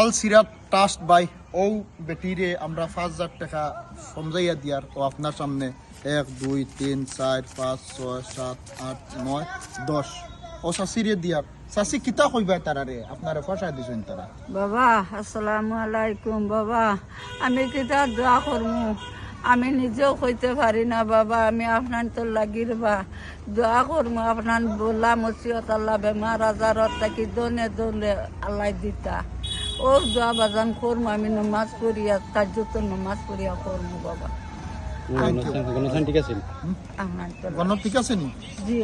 Al Sirat trust by ও বেটিরে আমরা 5,000 টাকা সমঝাইয়া দিয়ার ও আপনার সামনে 1 2 3 4 5 6 7 8 9 10 ও শাসিরে দিয়ার শাসি কিতা কইবা তারারে আপনারে ফাঁসাই দিছেন তারা। বাবা আসসালামু আলাইকুম। বাবা আমি কিতা দোয়া করমু, আমি নিজেও কইতে পারি না বাবা। আমি আপনার তো লাগির বা দোয়া করমু, আপনার বললাম ওসিয়ত আল্লাহ বেমার আজারত থাকি দনে দলে আল্লাহ দিতা ও দোয়া বাজান করমু। আমি নমাজ পড়িয়া তাজ্জুদ নমাজ পড়িয়া করমু বাবা। ঠিক আছে আপনার তো গণ ঠিক আছে নি? জি।